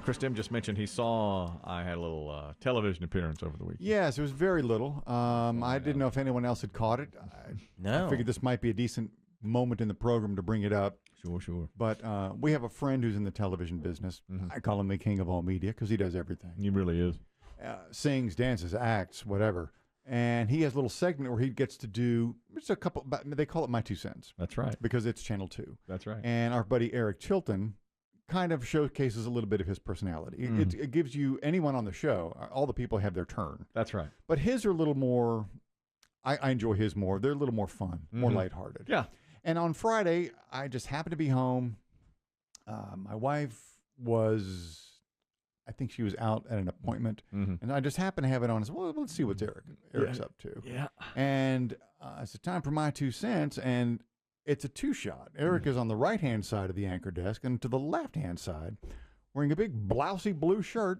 Chris Demm just mentioned he saw I had a little television appearance over the weekend. Yes, it was very little. I didn't know if anyone else had caught it. I figured this might be a decent moment in the program to bring it up. Sure. But we have a friend who's in the television business. I call him the king of all media because he does everything. He really is. Sings, dances, acts, whatever. And he has a little segment where he gets to do just a couple, they call it My 2 Cents. That's right. Because it's Channel 2. That's right. And our buddy Eric Chilton kind of showcases a little bit of his personality. It gives you, anyone on the show, all the people have their turn. That's right. But his are a little more, I enjoy his more. They're a little more fun, more lighthearted. Yeah. And on Friday, I just happened to be home. My wife was, I think she was out at an appointment, and I just happened to have it on. I said, well, let's see what Eric's up to. Yeah. And it's a time for My 2 Cents, and it's a two-shot. Eric is on the right-hand side of the anchor desk, and to the left-hand side, wearing a big blousy blue shirt,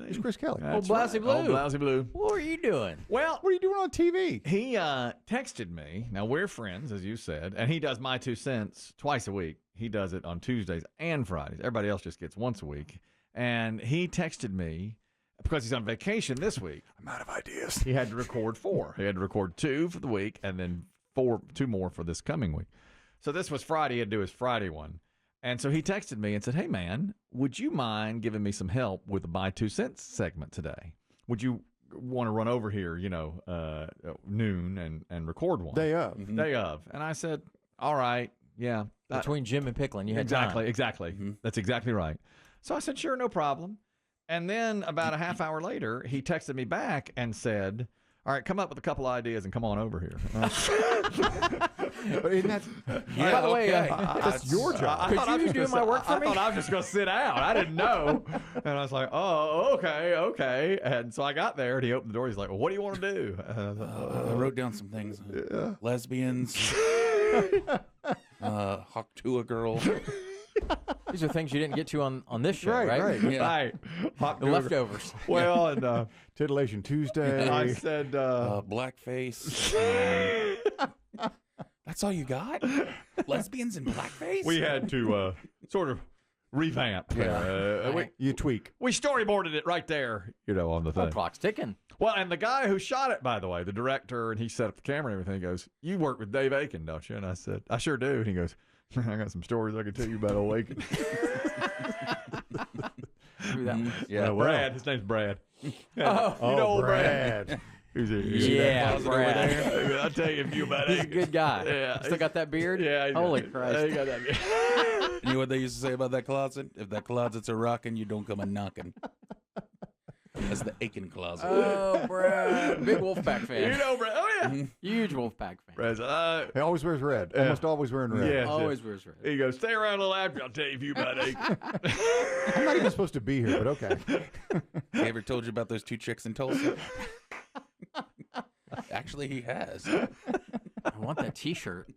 is Chris Kelly. That's blousy blue. Oh, blousy blue. What are you doing? Well, what are you doing on TV? He texted me. Now, we're friends, as you said, and he does My 2 Cents twice a week. He does it on Tuesdays and Fridays. Everybody else just gets once a week. And he texted me because he's on vacation this week. I'm out of ideas. He had to record 4. He had to record 2 for the week and then 2 more for this coming week. So this was Friday. He had to do his Friday one. And so he texted me and said, hey, man, would you mind giving me some help with the My 2 Cents segment today? Would you want to run over here, noon and record one? Day of. Day of. And I said, all right, yeah. Between Jim and Picklin, you had Exactly. time. That's exactly right. So I said, sure, no problem. And then about a half hour later, he texted me back and said, all right, come up with a couple ideas and come on over here. But isn't that, By the way, that's your job. Could you do my work for me? I thought I was just going to sit out. I didn't know. And I was like, oh, okay. And so I got there, and he opened the door. He's like, well, what do you want to do? I wrote down some things. Lesbians. Hawk to a girl. These are things you didn't get to on this show, right? Right. Yeah. Right. The leftovers. Well, and Titillation Tuesday. I said, blackface. That's all you got? Lesbians and blackface? we had to sort of revamp. You tweak. We storyboarded it right there, on the The thing. clock's ticking. Well, and the guy who shot it, by the way, the director, and he set up the camera and everything, he goes, you work with Dave Aiken, don't you? And I said, I sure do. And he goes, I got some stories I can tell you about old Aiken. Who that was? Yeah. Brad. His name's Brad. Oh, You know old Brad. Who's he? yeah, closet over Brad. I'll tell you a few about He's a Aiken. good guy. Yeah. Still got that beard? Yeah. Holy Christ. He got that beard. You know what they used to say about that closet? If that closet's a rockin', you don't come a knockin'. That's the Aiken closet. Oh, Brad. Big Wolfpack fan. You know Brad. Oh, yeah. Huge Wolfpack fan. Brad's, He always wears red. Almost always wearing red. Yeah. Always wears red. He goes, stay around a little after. I'll tell you a few about Aiken. I'm not even supposed to be here, but okay. He ever told you about those 2 chicks in Tulsa? Actually, he has. I want that T-shirt.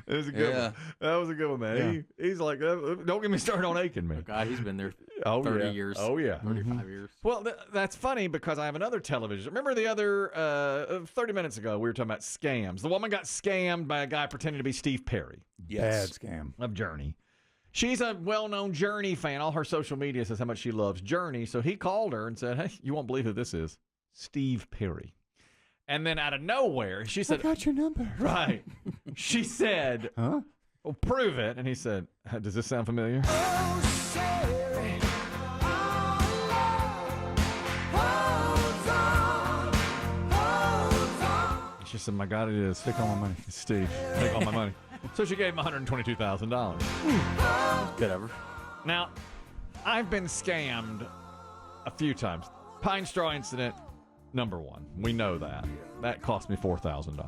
It was a good one. That was a good one, man. Yeah. He's like, don't get me started on Aiken, man. God, he's been there 30 yeah. years. Oh, yeah. 35 years. Well, that's funny because I have another television. Remember the other 30 minutes ago, we were talking about scams. The woman got scammed by a guy pretending to be Steve Perry Bad scam. of Journey. She's a well-known Journey fan. All her social media says how much she loves Journey. So he called her and said, hey, you won't believe who this is. Steve Perry. And then out of nowhere, she said, I got your number. right. She said, Huh? well, prove it. And he said, does this sound familiar? She said, my God, it is. Take all my money. It's Steve. Take all my money. So she gave him $122,000. Good ever. Now, I've been scammed a few times. Pine Straw incident, number 1. We know that. That cost me $4,000.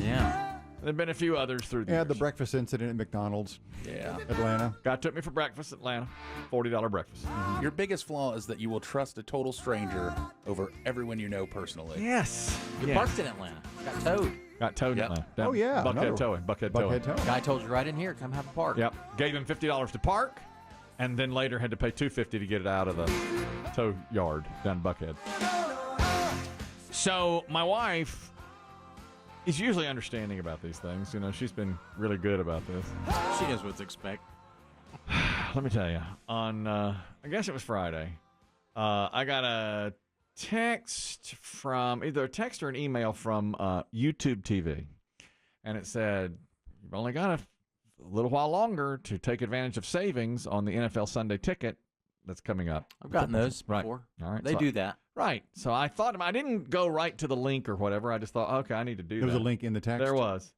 Yeah. There have been a few others through the Yeah, years. the breakfast incident at McDonald's, Yeah. Atlanta. Guy took me for breakfast in Atlanta. $40 breakfast. Your biggest flaw is that you will trust a total stranger over everyone you know personally. Yes. You parked in Atlanta. Got towed. Got towed in Yep. Atlanta. Oh, yeah, Buckhead another- towing. Buckhead Buckhead towing. Town. Guy told you right in here, come have a park. Yep. Gave him $50 to park, and then later had to pay $250 to get it out of the tow yard down in Buckhead. So my wife is usually understanding about these things. She's been really good about this. She knows what to expect. let me tell you. On, I guess it was Friday, I got a text from either a text or an email from YouTube TV, and it said, "You've only got a little while longer to take advantage of savings on the NFL Sunday ticket that's coming up." I've gotten those Right. before. All right, They so- do that. Right. So I thought I didn't go right to the link or whatever. I just thought, okay, I need to do There that. was a link in the text. There was.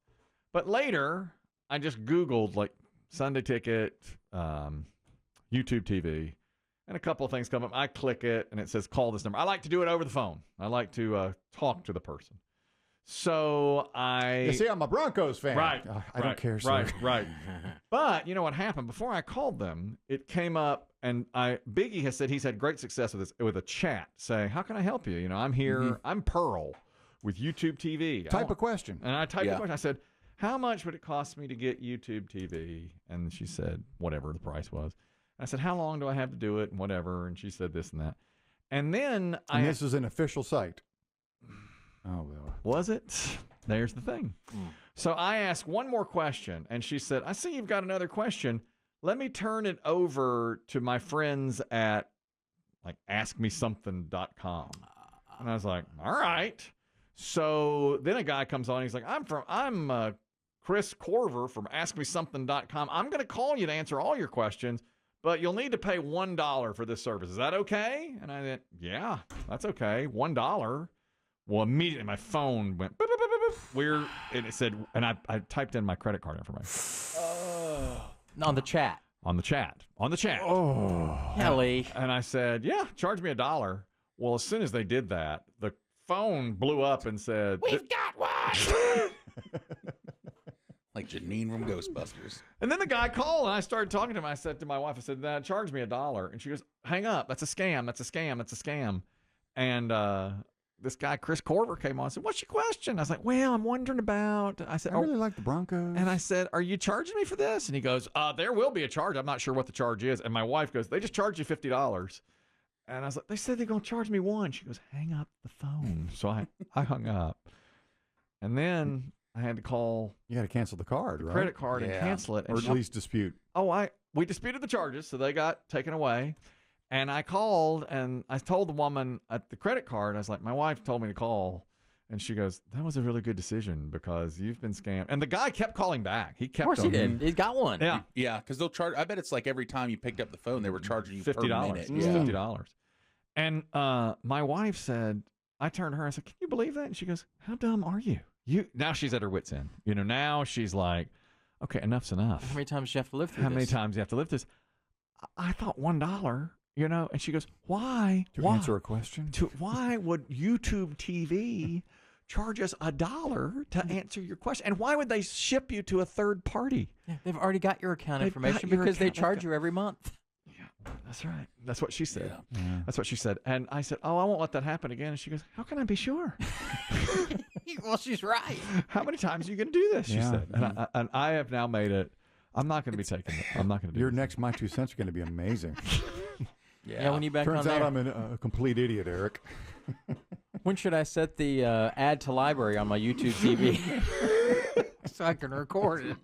But later, I just Googled like Sunday ticket, YouTube TV, and a couple of things come up. I click it, and it says call this number. I like to do it over the phone. I like to talk to the person. So You see, I'm a Broncos fan. Right. I don't care, sir. Right. But you know what happened? Before I called them, it came up, and Biggie has said he's had great success with a chat saying, "How can I help you? You know, I'm here. I'm Pearl with YouTube TV." Type a question. And I typed a question. I said, "How much would it cost me to get YouTube TV?" And she said, whatever the price was. And I said, "How long do I have to do it?" And whatever. And she said this and that. And then And this is an official site. Oh, well. Was it? There's the thing. So I asked one more question, and she said, "I see you've got another question. Let me turn it over to my friends at like askmesomething.com." And I was like, "All right." So then a guy comes on. He's like, I'm Chris Corver from askmesomething.com. I'm going to call you to answer all your questions, but you'll need to pay $1 for this service. Is that okay?" And I said, "Yeah, that's okay. $1. Well, immediately my phone went boop, boop, boop, boop, boop. Weird, and it said, and I typed in my credit card information On the chat. on the chat. Oh. Kelly. And I said, "Yeah, charge me $1." Well, as soon as they did that, the phone blew up and said, We've got one. Like Janine from Ghostbusters. and then the guy called, and I started talking to him. I said to my wife, I said, "Nah, charge me $1." And she goes, "Hang up. That's a scam. That's a scam. That's a scam." And this guy, Chris Corver, came on and said, "What's your question?" I was like, "Well, I'm wondering about," I said, I really like the Broncos. and I said, "Are you charging me for this?" And he goes, "There will be a charge. I'm not sure what the charge is." And my wife goes, "They just charged you $50. And I was like, "They said they're going to charge me $1." She goes, "Hang up the phone." So I hung up. And then I had to call You got to cancel the card, right? credit card and Yeah. cancel it. Or And at least dispute. we disputed the charges, so they got taken away. And I called, and I told the woman at the credit card, I was like, "My wife told me to call." And she goes, "That was a really good decision because you've been scammed." And the guy kept calling back. He kept Of course he on- did. He's got one. Yeah. Yeah, because they'll charge. I bet it's like every time you picked up the phone, they were charging you $50. per minute. Yeah. $50. And my wife said, I turned to her and I said, "Can you believe that?" And she goes, "How dumb are you?" Now she's at her wit's end. You know, now she's like, "Okay, enough's enough." How many times do you have to live through How many this? times do you have to live this? I thought $1, you know, and she goes, "Why? To answer a question? Why would YouTube TV charge us $1 to answer your question? And why would they ship you to a third party?" Yeah, they've already got your account They've got information your because they account. They've charge got- you every month. That's right. That's what she said. Yeah. Yeah. That's what she said. And I said, "Oh, I won't let that happen again." And she goes, "How can I be sure? Well, she's right. How many times are you going to do this?" She Yeah. said. And I have now made it. I'm not going to be taking it. I'm not going to do Your it. next My Two Cents are going to be amazing. Yeah, when you back Turns on out there. I'm a complete idiot, Eric. When should I set the add to library on my YouTube TV so I can record it?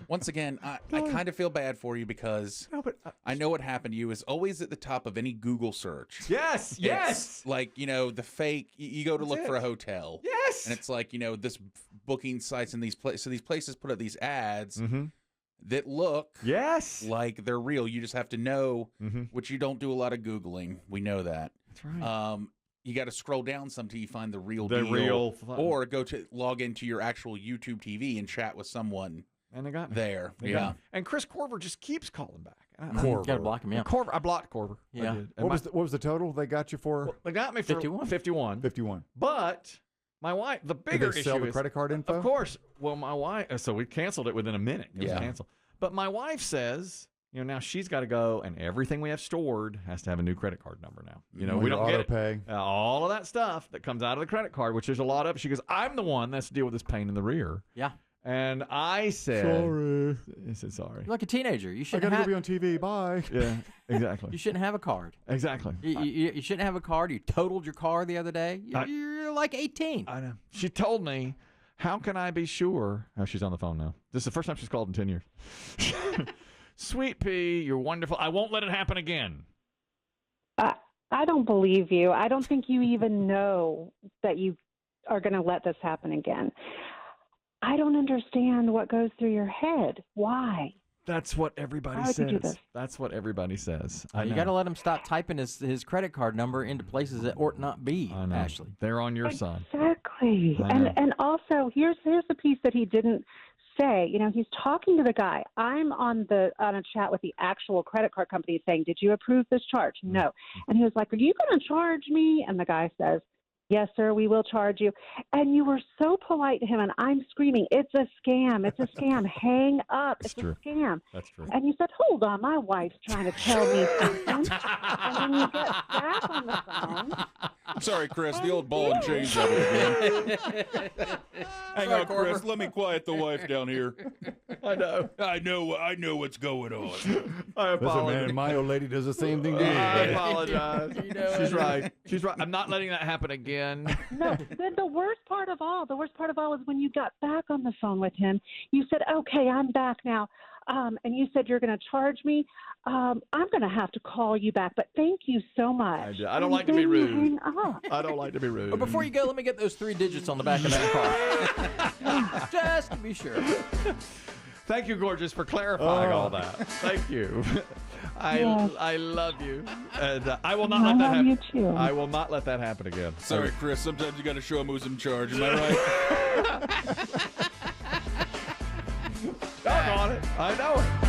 Once again, I kind of feel bad for you because No, but I know what happened to you is always at the top of any Google search. yes, It's like, the fake, you go to That's look for a it. hotel. yes. And it's like, this booking sites and these places. So these places put up these ads Mm-hmm. that look Yes. like they're real. You just have to know, Mm-hmm. which you don't do a lot of Googling. We know that. That's right. You got to scroll down some till you find the real The deal. real, Or log into your actual YouTube TV and chat with someone and they got me. there. They got me. And Chris Corver just keeps calling back. And I- Corver. Got to block him out. Corver. I blocked Corver. I Yeah. did. And What was the total they got you for? they got me for 51. 51. 51. But my wife, the Did bigger they sell issue the is, credit card info? of course. Well, my wife. So we canceled it within a minute. It was Yeah. canceled. But my wife says, now she's got to go, and everything we have stored has to have a new credit card number now. We don't get it. Pay. All of that stuff that comes out of the credit card, which there's a lot of. She goes, "I'm the one that's to deal with this pain in the rear." Yeah. And I said, Sorry. I said, "Sorry." You're like a teenager. You I shouldn't got to have. go be on TV. Bye. Yeah, You exactly. shouldn't have a card. Exactly. You shouldn't have a card. You totaled your car the other day. You're like 18. I know. She told me, "How can I be sure?" Oh, she's on the phone now. This is the first time she's called in 10 years. Sweet pea, you're wonderful. I won't let it happen again. I don't believe you. I don't think you even know that you are going to let this happen again. I don't understand what goes through your head. Why? That's what everybody Why would you do says. this? That's what everybody says. I You know. got to let him stop typing his credit card number into places that ought not be, I know. Ashley. They're on your side. Exactly. I know. And also here's the piece that he didn't say. You know, he's talking to the guy. I'm on a chat with the actual credit card company saying, "Did you approve this charge?" No. And he was like, "Are you going to charge me?" And the guy says, "Yes, sir, we will charge you." And you were so polite to him, and I'm screaming, "It's a scam. It's a scam. Hang up. That's It's true. a scam." That's true. And you said, "Hold on, my wife's trying to tell me something." And then you get back on the phone. Sorry, Chris, the old ball and chain of it again. Hang on, Corver. Chris. Let me quiet the wife down here. I know. I know what's going on. I Listen, apologize. man, my old lady does the same thing to me. I man. apologize. She's right. She's right. I'm not letting that happen again. No, the worst part of all is when you got back on the phone with him, you said, "Okay, I'm back now." And you said you're going to charge me. I'm going to have to call you back, but thank you so much. I don't like to And be then you rude. hang up. I don't like to be rude. But before you go, let me get those 3 digits on the back of that car. Just to be sure. Thank you, gorgeous, for clarifying all that. Thank you. I love you, and I will not let that love happen. you too. I will not let that happen again. Sorry, Chris. Sometimes you got to show him who's in charge. Am I right? Doggone it. I know it.